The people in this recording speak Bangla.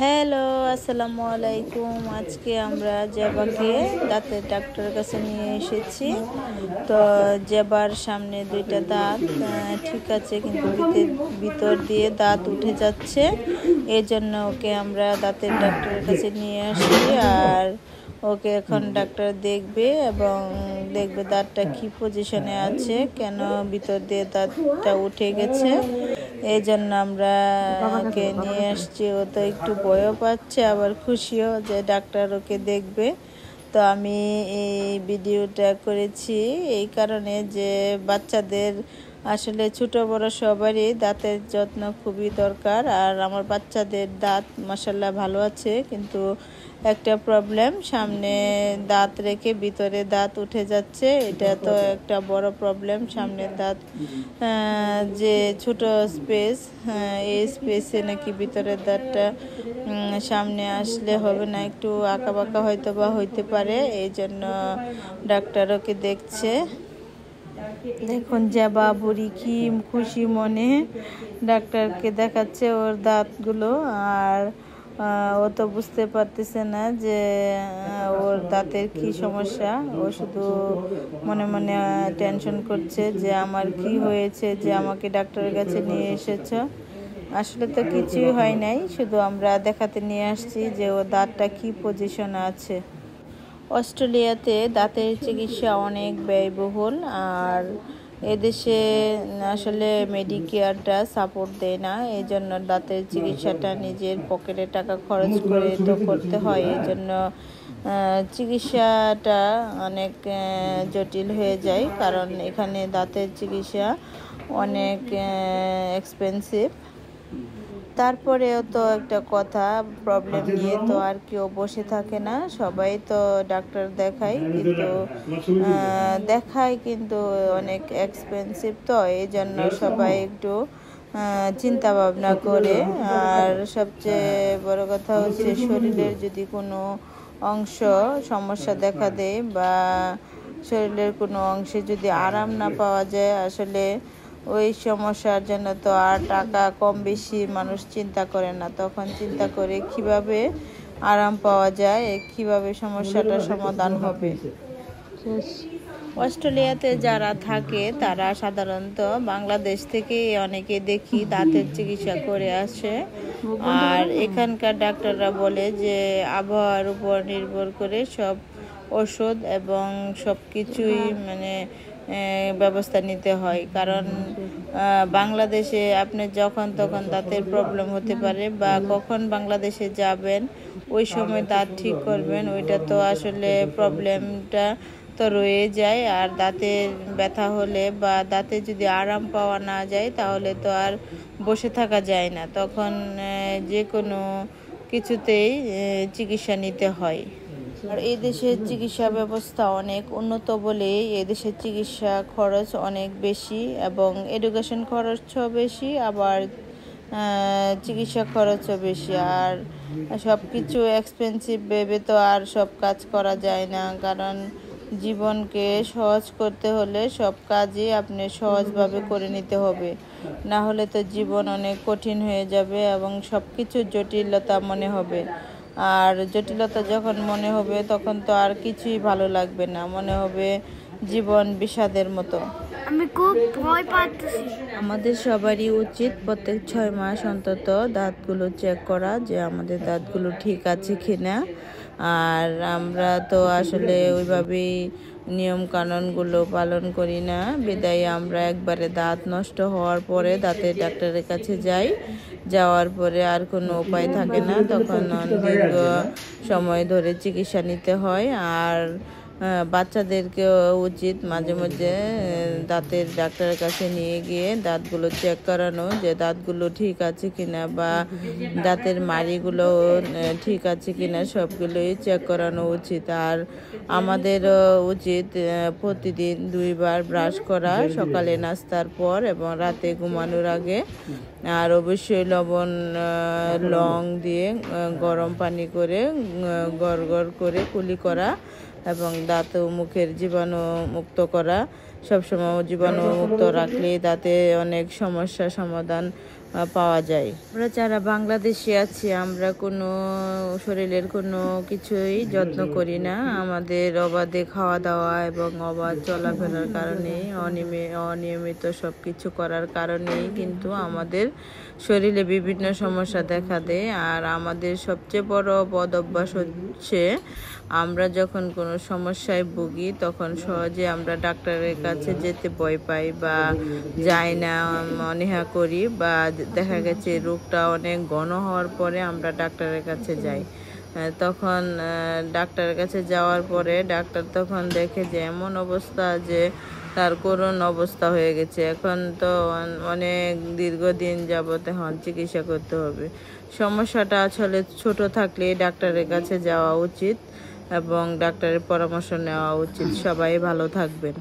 হ্যালো, আসসালামু আলাইকুম। আজকে আমরা জেবাকে দাঁতের ডাক্তারের কাছে নিয়ে এসেছি। তো জেবার সামনে দুইটা দাঁত ঠিক আছে, কিন্তু ভিতর দিয়ে দাঁত উঠে যাচ্ছে। এই জন্য ওকে আমরা দাঁতের ডাক্তারের কাছে নিয়ে আসি। আর ওকে এখন ডাক্তার দেখবে এবং দেখবে দাঁতটা কি পজিশনে আছে, কেন ভিতর দিয়ে দাঁতটা উঠে গেছে। এই জন্য আমরা ওকে নিয়ে আসছি। ও তো একটু ভয়ও পাচ্ছে, আবার খুশিও যে ডাক্তার ওকে দেখবে। তো আমি এই ভিডিওটা করেছি এই কারণে যে বাচ্চাদের আসলে ছোট বড় সবারই দাঁতের যত্ন খুবই দরকার। আর আমার বাচ্চাদের দাঁত মাশাআল্লাহ ভালো আছে, কিন্তু একটা প্রবলেম, সামনে দাঁত রেখে ভিতরে দাঁত উঠে যাচ্ছে। এটা তো একটা বড় প্রবলেম। সামনের দাঁত যে ছোট স্পেস, এই স্পেসে নাকি ভিতরের দাঁতটা সামনে আসলে হবে না, একটু আঁকা বাঁকা হয়তো বা হইতে পারে। এই জন্য ডাক্তার ওকে দেখছে। দেখুন জেবা বুড়ি কি খুশি মনে ডাক্তারকে দেখাচ্ছে ওর দাঁতগুলো। আর ও তো বুঝতে পারতেছে না যে ওর দাঁতের কি সমস্যা। ও শুধু মনে মনে টেনশন করছে যে আমার কি হয়েছে যে আমাকে ডাক্তারের কাছে নিয়ে এসেছ। আসলে তো কিছুই হয় নাই, শুধু আমরা দেখাতে নিয়ে আসছি যে ওর দাঁতটা কি পজিশনে আছে। অস্ট্রেলিয়াতে দাঁতের চিকিৎসা অনেক ব্যয়বহুল, আর এদেশে আসলে মেডিকেয়ারটা সাপোর্ট দেয় না। এই জন্য দাঁতের চিকিৎসাটা নিজের পকেটে টাকা খরচ করে তো করতে হয়। এই জন্য চিকিৎসাটা অনেক জটিল হয়ে যায়, কারণ এখানে দাঁতের চিকিৎসা অনেক এক্সপেন্সিভ। তারপরেও তো একটা কথা, প্রবলেম নিয়ে তো আর কেউ বসে থাকে না, সবাই তো ডাক্তার দেখায় কিন্তু অনেক এক্সপেন্সিভ। তো এই জন্য সবাই একটু চিন্তা ভাবনা করে। আর সবচেয়ে বড় কথা হচ্ছে, শরীরের যদি কোনো অংশ সমস্যা দেখা দেয় বা শরীরের কোনো অংশে যদি আরাম না পাওয়া যায়, আসলে ওই সমস্যার জন্য তো আর টাকা কম বেশি মানুষ চিন্তা করে না। তখন চিন্তা করে কিভাবে আরাম পাওয়া যায়, কিভাবে সমস্যাটার সমাধান হবে। অস্ট্রেলিয়াতে যারা থাকে তারা সাধারণত বাংলাদেশ থেকে অনেকে দেখি দাঁতের চিকিৎসা করে আসে। আর এখানকার ডাক্তাররা বলে যে আবহাওয়ার উপর নির্ভর করে সব ওষুধ এবং সব কিছুই ব্যবস্থা নিতে হয়। কারণ বাংলাদেশে আপনি যখন তখন দাঁতের প্রবলেম হতে পারে, বা কখন বাংলাদেশে যাবেন ওই সময় দাঁত ঠিক করবেন, ওইটা তো আসলে প্রবলেমটা তো রয়ে যায়। আর দাঁতের ব্যথা হলে বা দাঁতে যদি আরাম পাওয়া না যায়, তাহলে তো আর বসে থাকা যায় না, তখন যে কোনো কিছুতেই চিকিৎসা নিতে হয়। আর এই দেশের চিকিৎসা ব্যবস্থা অনেক উন্নত বলে এই দেশের চিকিৎসা খরচ অনেক বেশি, এবং এডুকেশন খরচও বেশি, আবার চিকিৎসা খরচও বেশি। আর সব কিছু এক্সপেন্সিভ ভেবে তো আর সব কাজ করা যায় না, কারণ জীবনকে সহজ করতে হলে সব কাজই আপনি সহজভাবে করে নিতে হবে, না হলে তো জীবন অনেক কঠিন হয়ে যাবে এবং সব কিছু জটিলতা মনে হবে। আর জটিলতা যখন মনে হবে, তখন তো আর কিছুই ভালো লাগবে না, মনে হবে জীবন বিষাদের মতো। আমি খুব ভয় পাচ্ছি। আমাদের সবারই উচিত প্রত্যেক 6 মাস অন্তত দাঁতগুলো চেক করা, যে আমাদের দাঁতগুলো ঠিক আছে কিনা। আর আমরা তো আসলে ওইভাবেই নিয়ম কানুনগুলো পালন করি না, বিদায় আমরা একবারে দাঁত নষ্ট হওয়ার পরে দাঁতের ডাক্তারের কাছে যাওয়ার পরে আর কোনো উপায় থাকে না, তখন দীর্ঘ সময় ধরে চিকিৎসা নিতে হয়। আর বাচ্চাদেরকেও উচিত মাঝে মাঝে দাঁতের ডাক্তারের কাছে নিয়ে গিয়ে দাঁতগুলো চেক করানো, যে দাঁতগুলো ঠিক আছে কিনা বা দাঁতের মাড়িগুলো ঠিক আছে কিনা, সবগুলোই চেক করানো উচিত। আর আমাদেরও উচিত প্রতিদিন 2 বার ব্রাশ করা, সকালে নাস্তার পর এবং রাতে ঘুমানোর আগে। আর অবশ্যই লং দিয়ে গরম পানি করে গড় করে কুলি করা, এবং দাঁত ও মুখের জীবাণু মুক্ত করা। সবসময় জীবাণু মুক্ত রাখলে দাঁতে অনেক সমস্যা সমাধান পাওয়া যায়। আমরা যারা বাংলাদেশে আছি আমরা কোনো শরীরের কোনো কিছুই যত্ন করি না। আমাদের অবাধে খাওয়া দাওয়া এবং অবাধ চলাফেরার কারণে অনিয়মিত সব কিছু করার কারণেই কিন্তু আমাদের শরীরে বিভিন্ন সমস্যা দেখা দেয়। আর আমাদের সবচেয়ে বড় বদ অভ্যাস হচ্ছে আমরা যখন কোনো সমস্যায় ভুগি তখন সহজে আমরা ডাক্তারের কাছে যেতে ভয় পাই বা যাই না, অনীহা করি, বা দেখা গেছে রোগটা অনেক ঘন হওয়ার পরে আমরা ডাক্তারের কাছে যাই। তখন ডাক্তারের কাছে যাওয়ার পরে ডাক্তার তখন দেখে যে এমন অবস্থা যে তার করুণ অবস্থা হয়ে গেছে, এখন তো অনেক দীর্ঘদিন যাবত এখন চিকিৎসা করতে হবে। সমস্যাটা আসলে ছোট থাকলে ডাক্তারের কাছে যাওয়া উচিত এবং ডাক্তারের পরামর্শ নেওয়া উচিত। সবাই ভালো থাকবেন।